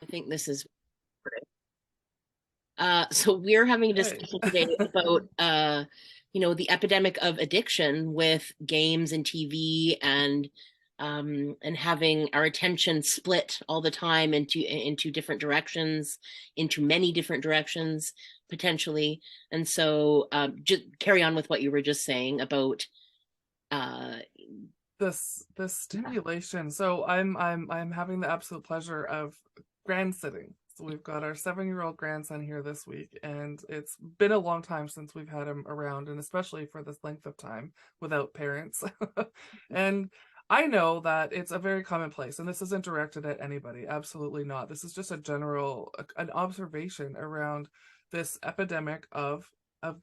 I think this is so we're having a Hey. discussion today about the epidemic of addiction with games and TV and having our attention split all the time into different directions, into many different directions potentially. And so just carry on with what you were just saying about uh This stimulation. So I'm having the absolute pleasure of grand sitting. So we've got our 7-year-old grandson here this week, and it's been a long time since we've had him around, and especially for this length of time without parents. And I know that it's a very commonplace, and this isn't directed at anybody. Absolutely not. This is just a general an observation around this epidemic of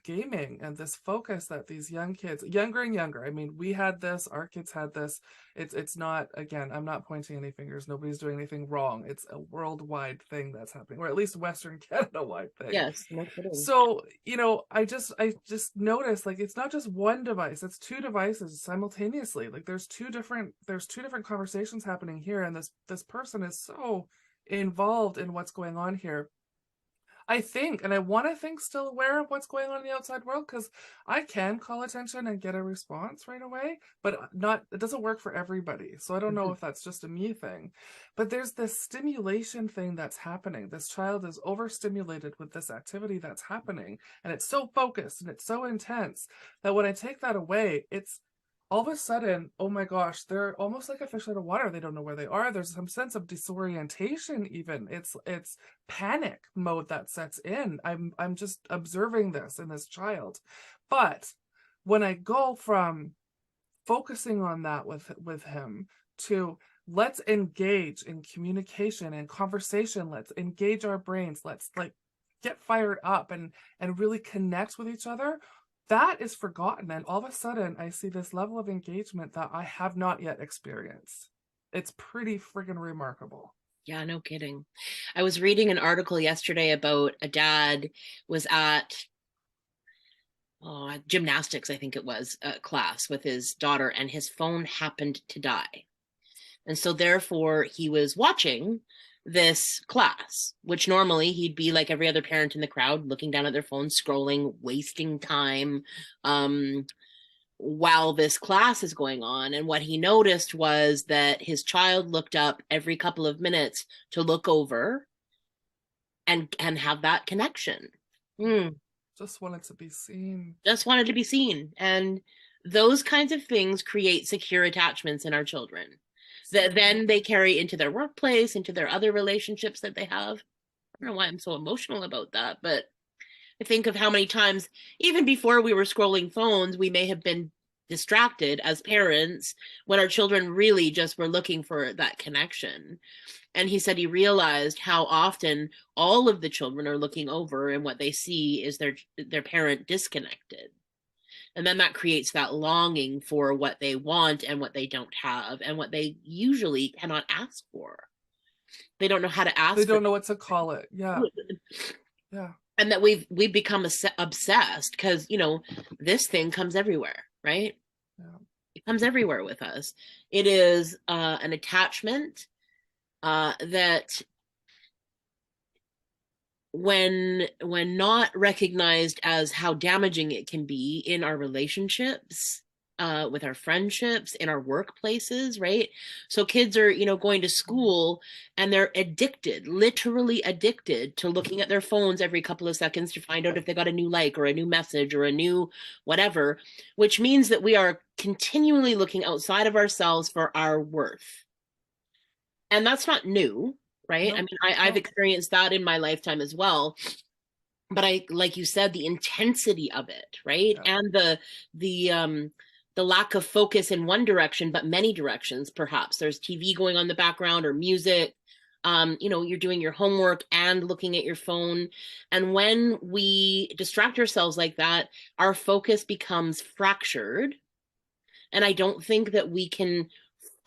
gaming and this focus that these young kids, younger and younger. I mean, we had this, our kids had this. It's not, again, I'm not pointing any fingers. Nobody's doing anything wrong. It's a worldwide thing that's happening, or at least Western Canada wide thing. yes, no kidding. So, I just noticed, like, it's not just one device, it's two devices simultaneously. Like there's two different conversations happening here, and this person is so involved in what's going on here. I think, and I want to think, still aware of what's going on in the outside world, because I can call attention and get a response right away, but not, it doesn't work for everybody. So I don't know Mhm. if that's just a me thing. But there's this stimulation thing that's happening. This child is overstimulated with this activity that's happening, and it's so focused and it's so intense that when I take that away, it's all of a sudden, oh my gosh, they're almost like a fish out of water. They don't know where they are. There's some sense of disorientation even. It's panic mode that sets in. I'm just observing this in this child. But when I go from focusing on that with him to let's engage in communication and conversation, let's engage our brains, let's like get fired up and really connect with each other, that is forgotten. And all of a sudden I see this level of engagement that I have not yet experienced. It's pretty friggin' remarkable. Yeah, no kidding. I was reading an article yesterday about a dad was at gymnastics, I think it was, class with his daughter, and his phone happened to die. And so therefore he was watching this class, which normally he'd be like every other parent in the crowd, looking down at their phone, scrolling, wasting time. While this class is going on. And what he noticed was that his child looked up every couple of minutes to look over and have that connection. Mm, Just wanted to be seen. just wanted to be seen. And those kinds of things create secure attachments in our children that So then they carry into their workplace, into their other relationships that they have. I don't know why I'm so emotional about that, but I think of how many times, even before we were scrolling phones, we may have been distracted as parents when our children really just were looking for that connection. And he said he realized how often all of the children are looking over and what they see is their parent disconnected. And then that creates that longing for what they want and what they don't have and what they usually cannot ask for. They don't know how to they ask for don't know what to call it. Yeah. it. Yeah. And that we've become obsessed because this thing comes everywhere, right? Yeah. It comes everywhere with us. It is an attachment that when not recognized as how damaging it can be in our relationships, with our friendships, in our workplaces, right? So kids are, going to school and they're addicted, literally addicted to looking at their phones every couple of seconds to find out if they got a new like or a new message or a new whatever, which means that we are continually looking outside of ourselves for our worth. And that's not new, right? I Nope. mean, I've Nope. experienced that in my lifetime as well. But like you said, the intensity of it, right? Yeah. And the lack of focus in one direction, but many directions, perhaps. There's TV going on in the background or music. You're doing your homework and looking at your phone. And when we distract ourselves like that, our focus becomes fractured. And I don't think that we can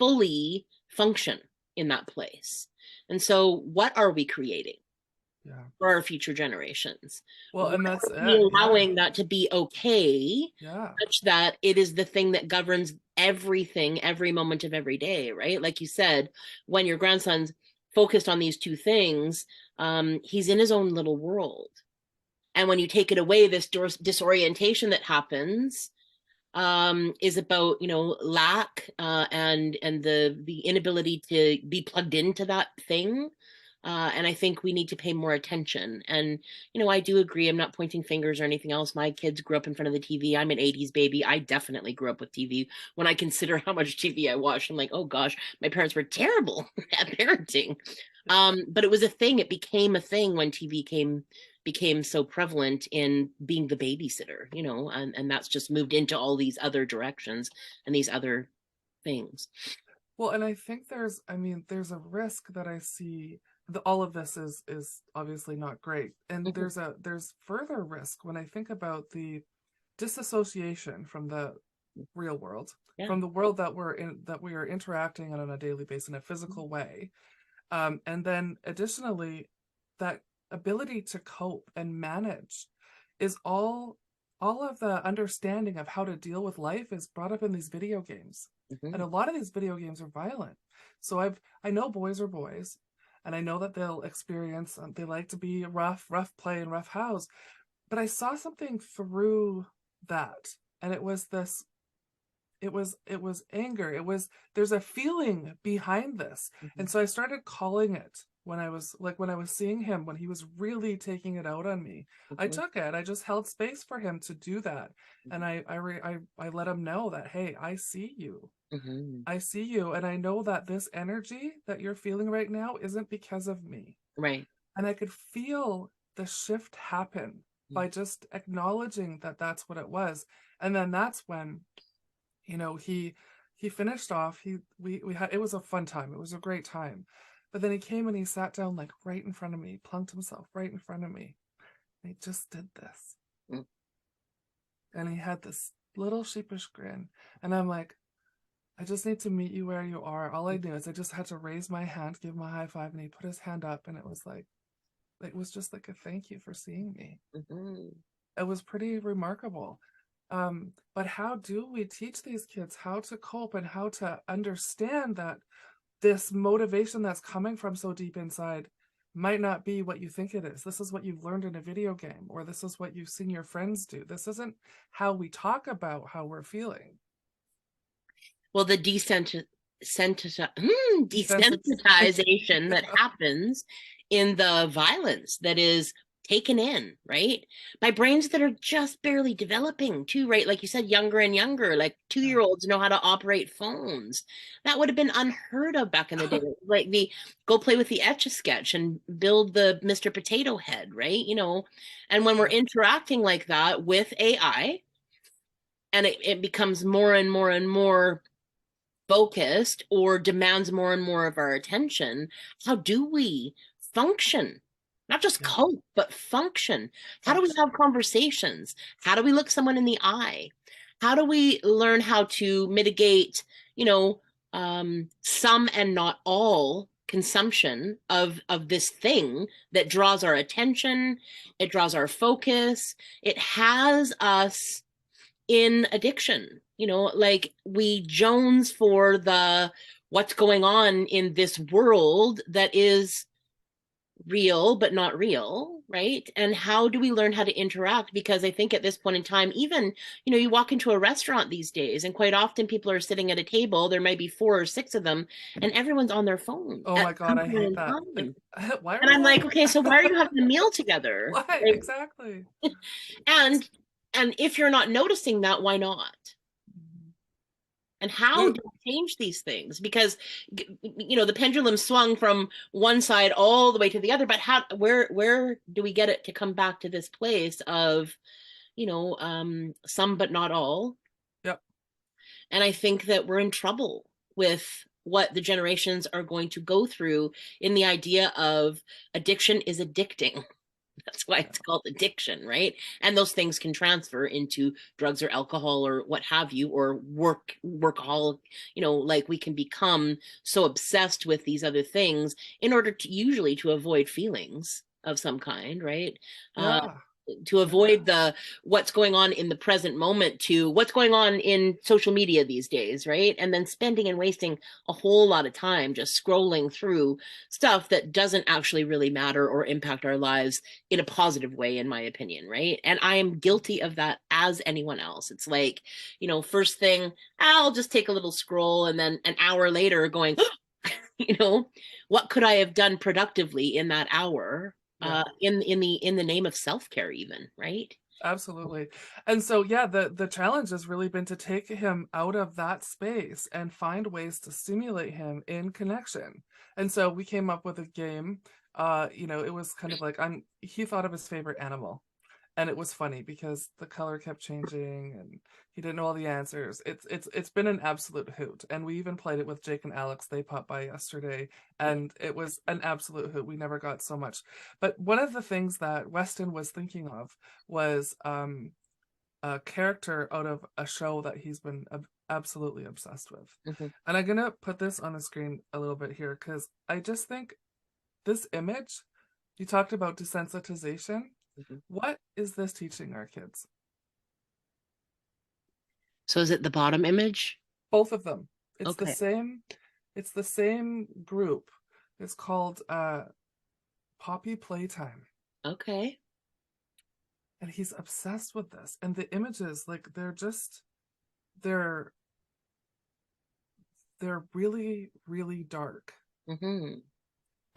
fully function in that place. And so, what are we creating Yeah. for our future generations? Well, What and that's are we it. Yeah. allowing that to be okay, Yeah. such that it is the thing that governs everything, every moment of every day, right? Like you said, when your grandson's focused on these two things, he's in his own little world. And when you take it away, this disorientation that happens is about, you know, lack, and the inability to be plugged into that thing. And I think we need to pay more attention. And, you know, I do agree. I'm not pointing fingers or anything else. My kids grew up in front of the TV. I'm an 80s baby. I definitely grew up with TV. When I consider how much TV I watched, I'm like, oh gosh, my parents were terrible at parenting. But it was a thing. It became a thing when TV became so prevalent in being the babysitter, you know, and that's just moved into all these other directions and these other things. Well, and I think I mean, there's a risk that I see. All of this is obviously not great, and Mhm. there's further risk when I think about the disassociation from the real world, Yeah. from the world that we are interacting on a daily basis in a physical way, and then additionally, that ability to cope and manage is all of the understanding of how to deal with life is brought up in these video games. And Mhm. a lot of these video games are violent. So I know boys are boys, and I know that they'll experience they like to be rough play and rough house. But I saw something through that, and it was anger. There's a feeling behind this. Mhm. And so I started calling it when I was seeing him when he was really taking it out on me. I Mhm. took it. I just held space for him to do that. And I let him know that, hey, I see you. Mhm. I see you, and I know that this energy that you're feeling right now isn't because of me. Right. And I could feel the shift happen by just acknowledging that that's what it was. And then that's when, he finished off. We had It was a fun time. It was a great time. But then he came and he sat down like right in front of me, plunked himself right in front of me. And he just did this. Mhm. And he had this little sheepish grin. And I'm like, I just need to meet you where you are. All I knew is I just had to raise my hand, give him a high five, and he put his hand up, and it was just like a thank you for seeing me. Mhm. It was pretty remarkable. But how do we teach these kids how to cope and how to understand that this motivation that's coming from so deep inside might not be what you think it is? This is what you've learned in a video game, or this is what you've seen your friends do. This isn't how we talk about how we're feeling. Well, the Desensitization. desensitization that happens in the violence that is taken in, right? By brains that are just barely developing, too, right? Like you said, younger and younger, like 2-year-olds know how to operate phones. That would have been unheard of back in the day. Like the go play with the Etch a Sketch and build the Mr. Potato Head, right? You know, and when we're Yeah. interacting like that with AI, and it becomes more and more and more focused or demands more and more of our attention, how do we function? Not just Yeah. cope, but function. How do we Function. have conversations? How do we look someone in the eye? How do we learn how to mitigate, you know, some and not all consumption of this thing that draws our attention, it draws our focus, it has us in addiction. You know, like we jones for the what's going on in this world that is real but not real, right? And how do we learn how to interact? Because I think at this point in time, even, you know, you walk into a restaurant these days and quite often people are sitting at a table, there might be 4 or 6 of them, and everyone's on their phone Oh at my God, some I point hate in that. time. Why are And we I'm like, having okay, so why are you having a meal together? why Like, exactly? and and if you're not noticing that, why not? And how We do we change these things? Because you know the pendulum swung from one side all the way to the other, but how where do we get it to come back to this place of, you know, some but not all? Yep. And I think that we're in trouble with what the generations are going to go through in the idea of addiction is addicting. That's why Yeah. it's called addiction, right? And those things can transfer into drugs or alcohol or what have you, or workaholic, you know, like we can become so obsessed with these other things in order to usually to avoid feelings of some kind, right? Uh, Yeah. to Yeah. avoid the what's going on in the present moment to what's going on in social media these days, right? And then spending and wasting a whole lot of time just scrolling through stuff that doesn't actually really matter or impact our lives in a positive way, in my opinion, right? And I am guilty of that as anyone else. It's like, first thing, I'll just take a little scroll, and then an hour later going, you know, what could I have done productively in that hour? Yeah. In the name of self-care, even, right? Absolutely. And so yeah, the challenge has really been to take him out of that space and find ways to stimulate him in connection. And so we came up with a game. It was kind of like he thought of his favorite animal. And it was funny because the color kept changing and he didn't know all the answers. It's been an absolute hoot. And we even played it with Jake and Alex. They popped by yesterday and it was an absolute hoot. We never got so much. But one of the things that Weston was thinking of was a character out of a show that he's been absolutely obsessed with. Mm-hmm. And I'm gonna put this on the screen a little bit here because I just think this image, you talked about desensitization. Mm-hmm. What is this teaching our kids? So is it the bottom image? Both of them. It's the Okay. same. It's the same group. It's called Poppy Playtime, Okay. and he's obsessed with this. And the images, like they're they're really really dark. Mm-hmm.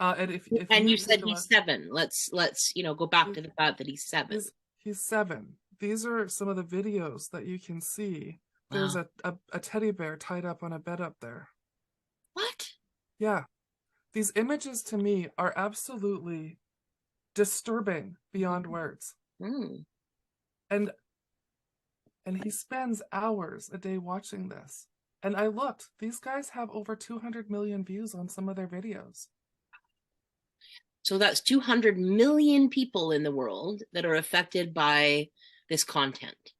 And if And you you said take a he's look, 7. Let's go back he, to the fact that he's 7. he's 7. These are some of the videos that you can see. There's Wow. a teddy bear tied up on a bed up there. What? Yeah, these images to me are absolutely disturbing beyond words. Mm. And he spends hours a day watching this. And I looked, these guys have over 200 million views on some of their videos. So that's 200 million people in the world that are affected by this content.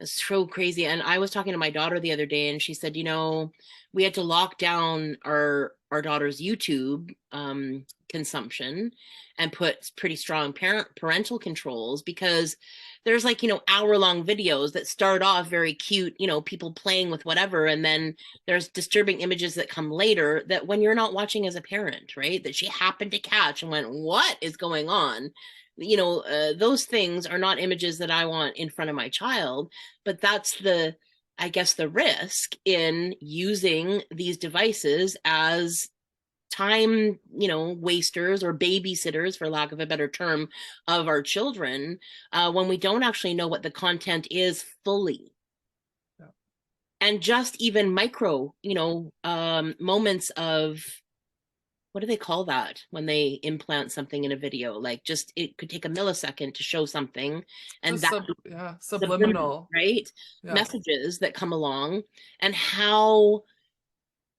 It's so crazy. And I was talking to my daughter the other day, and she said, we had to lock down our daughter's YouTube consumption and put pretty strong parental controls because there's like, hour-long videos that start off very cute, people playing with whatever, and then there's disturbing images that come later that when you're not watching as a parent, right, that she happened to catch and went, what is going on? Those things are not images that I want in front of my child, but that's I guess the risk in using these devices as time, wasters or babysitters, for lack of a better term, of our children, when we don't actually know what the content is fully. Yeah. And just even micro, moments of, what do they call that when they implant something in a video? Like, just it could take a millisecond to show something, and Just that subliminal, subliminal. right? Yeah. Messages that come along, and how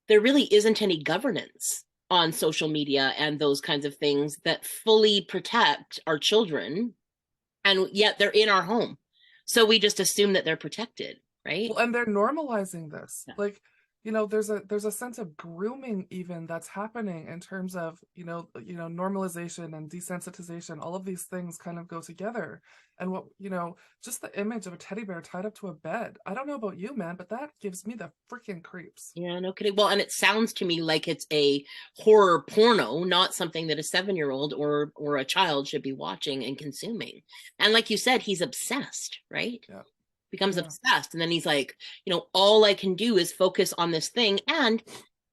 there really isn't any governance on social media and those kinds of things that fully protect our children, and yet they're in our home. So we just assume that they're protected, right? Well, and they're normalizing this. Yeah. Like, there's a sense of grooming even that's happening in terms of, normalization and desensitization. All of these things kind of go together. And just the image of a teddy bear tied up to a bed. I don't know about you, man, but that gives me the freaking creeps. Yeah, no kidding. Well, and it sounds to me like it's a horror porno, not something that a 7-year-old or a child should be watching and consuming. And like you said, he's obsessed, right? Yeah. Becomes Yeah. obsessed, and then he's like, all I can do is focus on this thing. And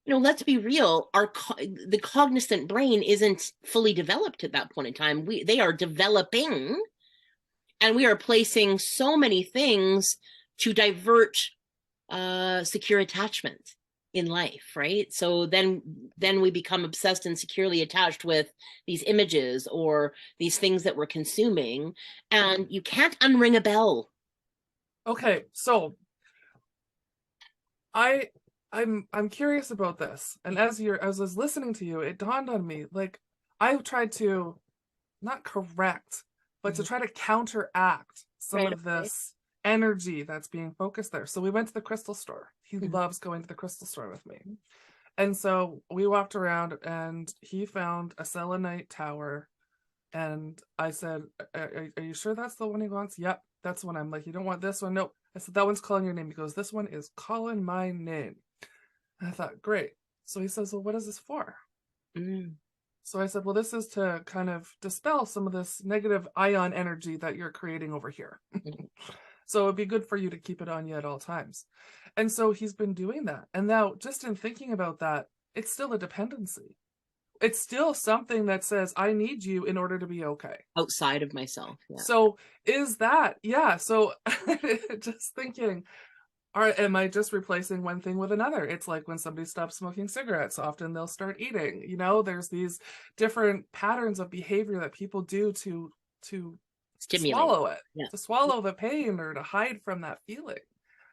let's be real, the cognizant brain isn't fully developed at that point in time. They are developing, and we are placing so many things to divert secure attachment in life, right? So then we become obsessed and securely attached with these images or these things that we're consuming, and you can't unring a bell. Okay, so I'm curious about this. And as I was listening to you, it dawned on me, like, I tried to not correct, but to Mhm. try to counteract some Right. of this energy that's being focused there. So we went to the crystal store. He Mhm. loves going to the crystal store with me. And so we walked around and he found a selenite tower And I said, are you sure that's the one he wants? Yep, that's the one. I'm like, you don't want this one? Nope. I said, that one's calling your name. He goes, this one is calling my name. And I thought, great. So he says, well, what is this for? Mm. So I said, well, this is to kind of dispel some of this negative ion energy that you're creating over here. So it'd be good for you to keep it on you at all times. And so he's been doing that. And now, just in thinking about that, it's still a dependency. It's still something that says, I need you in order to be okay. Outside of myself. Yeah. So is that, yeah. So just thinking, am I just replacing one thing with another? It's like when somebody stops smoking cigarettes, often they'll start eating. You know, there's these different patterns of behavior that people do to Stimulate. swallow it, Yeah. to swallow the pain or to hide from that feeling.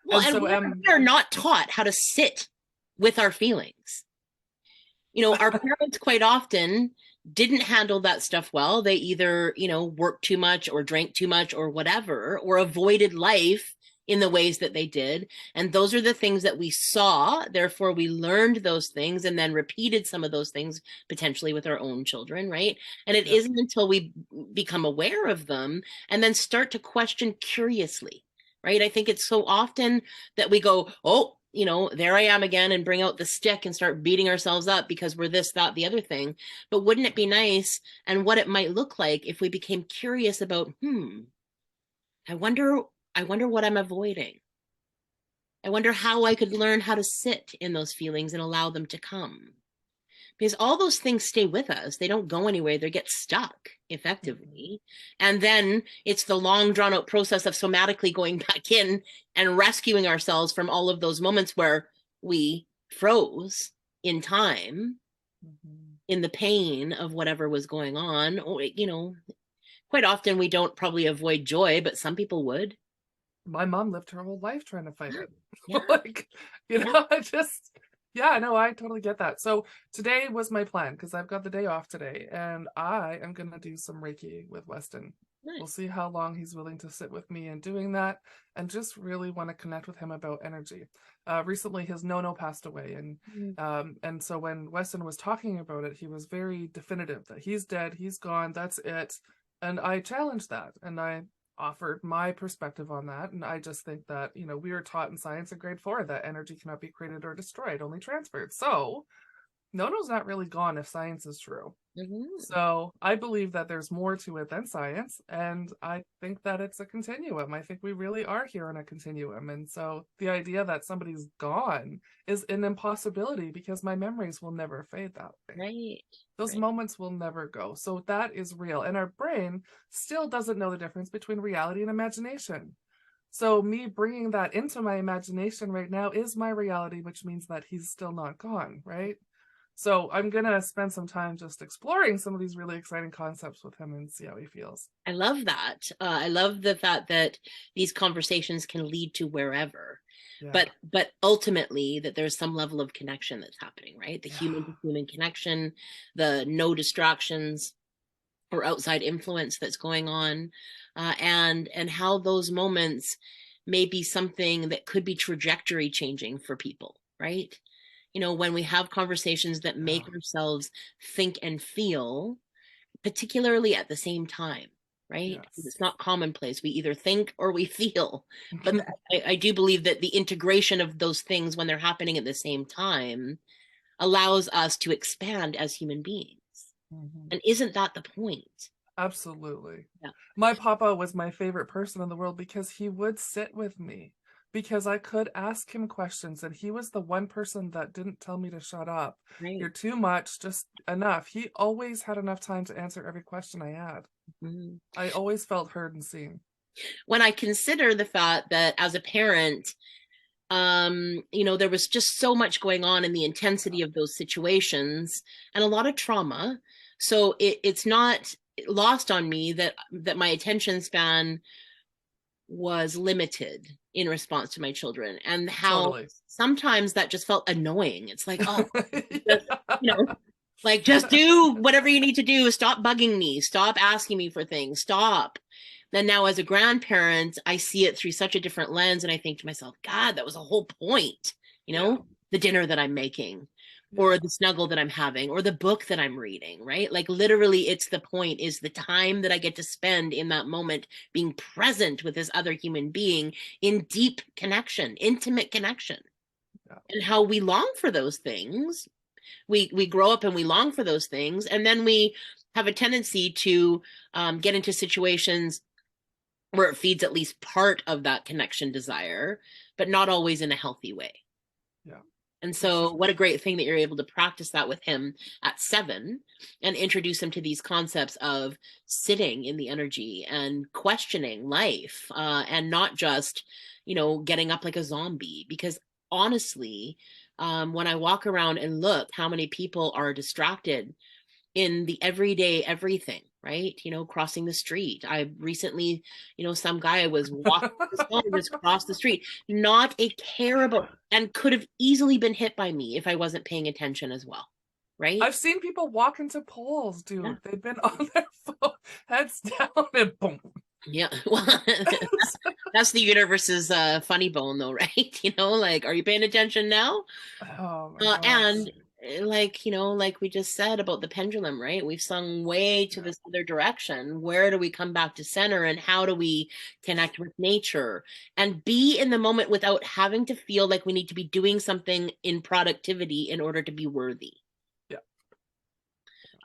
Well, And and so we are not taught how to sit with our feelings. You know, our parents quite often didn't handle that stuff well. They either, you know, worked too much or drank too much or whatever, or avoided life in the ways that they did. And those are the things that we saw. Therefore, we learned those things and then repeated some of those things potentially with our own children, right? And it yeah. isn't until we become aware of them and then start to question curiously, right? I think it's so often that we go, oh, you know, there I am again, and bring out the stick and start beating ourselves up because we're this, that, the other thing. But wouldn't it be nice, and what it might look like if we became curious about, I wonder, I wonder what I'm avoiding. I wonder how I could learn how to sit in those feelings and allow them to come. Because all those things stay with us. They don't go anywhere. They get stuck effectively. And then it's the long drawn out process of somatically going back in and rescuing ourselves from all of those moments where we froze in time, in the pain of whatever was going on. Or, you know, quite often we don't probably avoid joy, but some people would. My mom lived her whole life trying to fight it. Yeah. Like, you Yeah. know, I just, yeah, no, I totally get that. So today was my plan because I've got the day off today and I am going to do some Reiki with Weston. Nice. We'll see how long he's willing to sit with me in doing that and just really want to connect with him about energy. Recently, his Nono passed away. And so when Weston was talking about it, he was very definitive that he's dead, he's gone, that's it. And I challenged that and I offered my perspective on that. And I just think that, you know, we were taught in science in grade 4 that energy cannot be created or destroyed, only transferred. So Nono's not really gone if science is true. So I believe that there's more to it than science. And I think that it's a continuum. I think we really are here in a continuum. And so the idea that somebody's gone is an impossibility because my memories will never fade that way. Right. Those moments will never go. So that is real. And our brain still doesn't know the difference between reality and imagination. So me bringing that into my imagination right now is my reality, which means that he's still not gone, right? So I'm going to spend some time just exploring some of these really exciting concepts with him and see how he feels. I love that. I love the fact that these conversations can lead to wherever. Yeah. But ultimately that there's some level of connection that's happening, right? The human to human connection, the no distractions or outside influence that's going on, and how those moments may be something that could be trajectory changing for people, right? You know, when we have conversations that make ourselves think and feel, particularly at the same time, right? Yes. It's not commonplace. We either think or we feel. But I do believe that the integration of those things when they're happening at the same time allows us to expand as human beings. And isn't that the point? Absolutely. Yeah. My papa was my favorite person in the world because he would sit with me, because I could ask him questions and he was the one person that didn't tell me to shut up. Right. You're too much, just enough. He always had enough time to answer every question I had. I always felt heard and seen. When I consider the fact that as a parent, you know, there was just so much going on in the intensity of those situations and a lot of trauma. So it's not lost on me that my attention span was limited in response to my children, and how sometimes that just felt annoying. It's like, oh, just, you know, like just do whatever you need to do. Stop bugging me. Stop asking me for things. Stop. Then now as a grandparent, I see it through such a different lens, and I think to myself, God, that was a whole point. You know, the dinner that I'm making, Yeah. or the snuggle that I'm having or the book that I'm reading, right? Like literally it's the point is the time that I get to spend in that moment being present with this other human being in deep connection, intimate connection. Yeah. And how we long for those things. We grow up and we long for those things, and then we have a tendency to get into situations where it feeds at least part of that connection desire, but not always in a healthy way. Yeah. And For so, sure. what a great thing that you're able to practice that with him at 7 and introduce him to these concepts of sitting in the energy and questioning life, and not just, getting up like a zombie. Because honestly, when I walk around and look how many people are distracted in the everyday everything, right? Crossing the street. I recently, some guy was walking his phone just across the street, not a care about, and could have easily been hit by me if I wasn't paying attention as well, right? I've seen people walk into poles, Yeah. dude. They've been on their phone, heads down, and boom. Yeah. Well, that's the universe's funny bone though, right? Like, are you paying attention now? Oh my And gosh. like, like we just said about the pendulum, right? We've swung way to Yeah. this other direction. Where do we come back to center and how do we connect with nature and be in the moment without having to feel like we need to be doing something in productivity in order to be worthy? Yeah.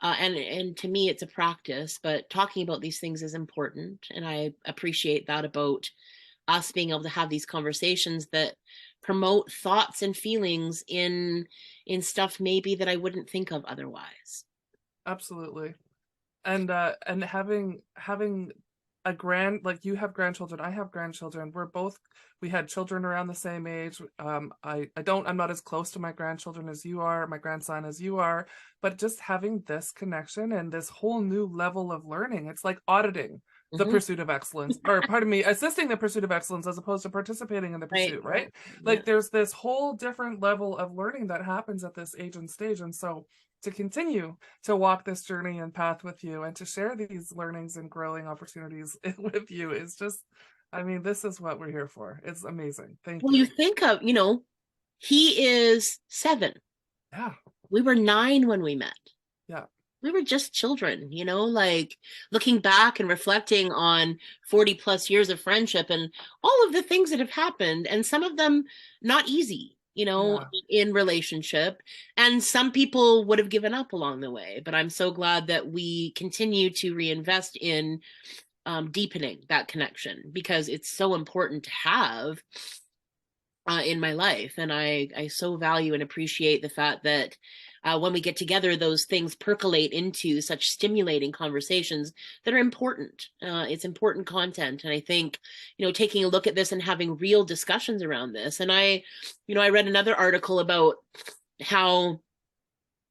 And to me, it's a practice, but talking about these things is important. And I appreciate that about us being able to have these conversations that promote thoughts and feelings in stuff maybe that I wouldn't think of otherwise. Absolutely. And having a like you have grandchildren, I have grandchildren. We had children around the same age. I'm not as close to my grandchildren as you are, my grandson as you are, but just having this connection and this whole new level of learning, it's like auditing the Mhm. pursuit of excellence, or pardon me, assisting the pursuit of excellence as opposed to participating in the Right. pursuit, right? Yeah. Like there's this whole different level of learning that happens at this age and stage. And so to continue to walk this journey and path with you and to share these learnings and growing opportunities with you is just, I mean, this is what we're here for. It's amazing. Thank Well, you you. think of, he is 7. Yeah. We were 9 when we met. Yeah. We were just children, like looking back and reflecting on 40 plus years of friendship and all of the things that have happened, and some of them not easy, Yeah. in relationship. And some people would have given up along the way, but I'm so glad that we continue to reinvest in deepening that connection because it's so important to have in my life. And I so value and appreciate the fact that when we get together, those things percolate into such stimulating conversations that are important. It's important content. And I think, taking a look at this and having real discussions around this. And I read another article about how,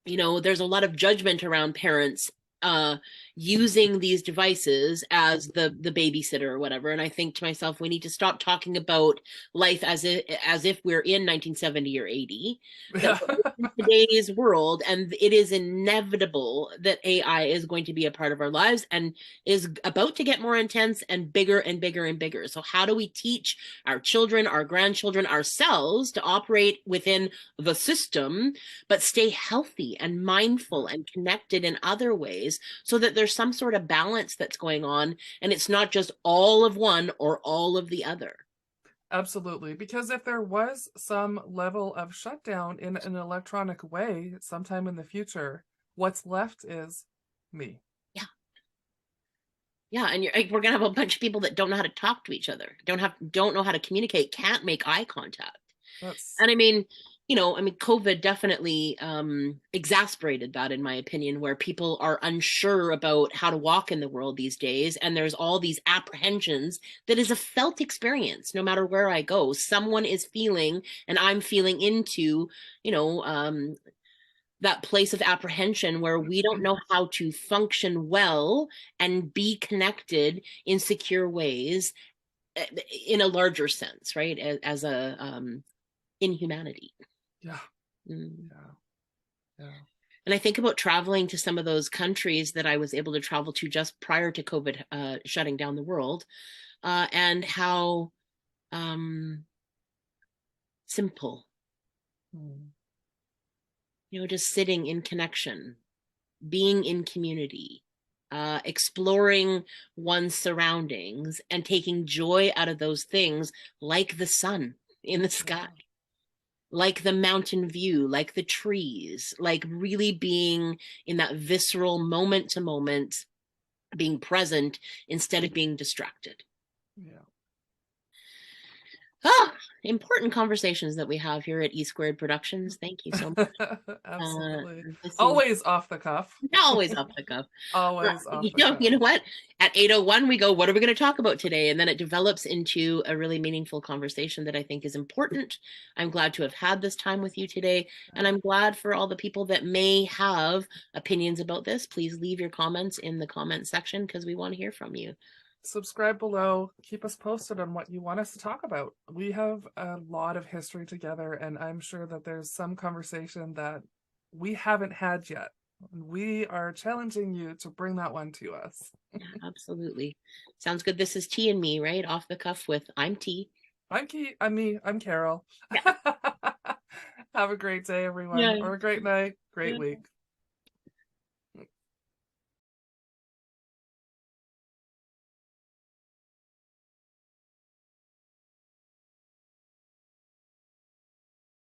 there's a lot of judgment around parents uh using these devices as the babysitter or whatever. And I think to myself, we need to stop talking about life as if we're in 1970 or 80, that Yeah. we're in today's world, and it is inevitable that AI is going to be a part of our lives and is about to get more intense and bigger and bigger and bigger. So how do we teach our children, our grandchildren, ourselves to operate within the system but stay healthy and mindful and connected in other ways so that there's some sort of balance that's going on and it's not just all of one or all of the other. Absolutely. Because if there was some level of shutdown in an electronic way sometime in the future, what's left is me. Yeah. Yeah, and we're gonna have a bunch of people that don't know how to talk to each other, don't know how to communicate, can't make eye contact. That's, And I mean, COVID definitely exasperated that, in my opinion, where people are unsure about how to walk in the world these days. And there's all these apprehensions that is a felt experience. No matter where I go, someone is feeling, and I'm feeling into, you know, that place of apprehension where we don't know how to function well and be connected in secure ways in a larger sense, right? As a in humanity. yeah. Mm. Yeah. Yeah. And I think about traveling to some of those countries that I was able to travel to just prior to COVID shutting down the world, and how um, simple, Hmm. just sitting in connection, being in community, exploring one's surroundings and taking joy out of those things, like the sun in the sky, Yeah. like the mountain view, like the trees, like really being in that visceral moment to moment, being present instead of being distracted. Yeah. Ah, important conversations that we have here at E Squared Productions. Thank you so much. Uh, Absolutely. this is Always off the cuff. always off the cuff. Always off the You know cuff. what? At 8:01, we go, what are we going to talk about today? And then it develops into a really meaningful conversation that I think is important. I'm glad to have had this time with you today. And I'm glad for all the people that may have opinions about this. Please leave your comments in the comment section because we want to hear from you. Subscribe below. Keep us posted on what you want us to talk about. We have a lot of history together, and I'm sure that there's some conversation that we haven't had yet. We are challenging you to bring that one to us. Yeah, absolutely. Sounds good. This is T and me, right? Off the cuff with I'm T. I'm Kate. I'm me. I'm Carol. Yeah. Have a great day, everyone, Yeah. or a great night, great Yeah. week.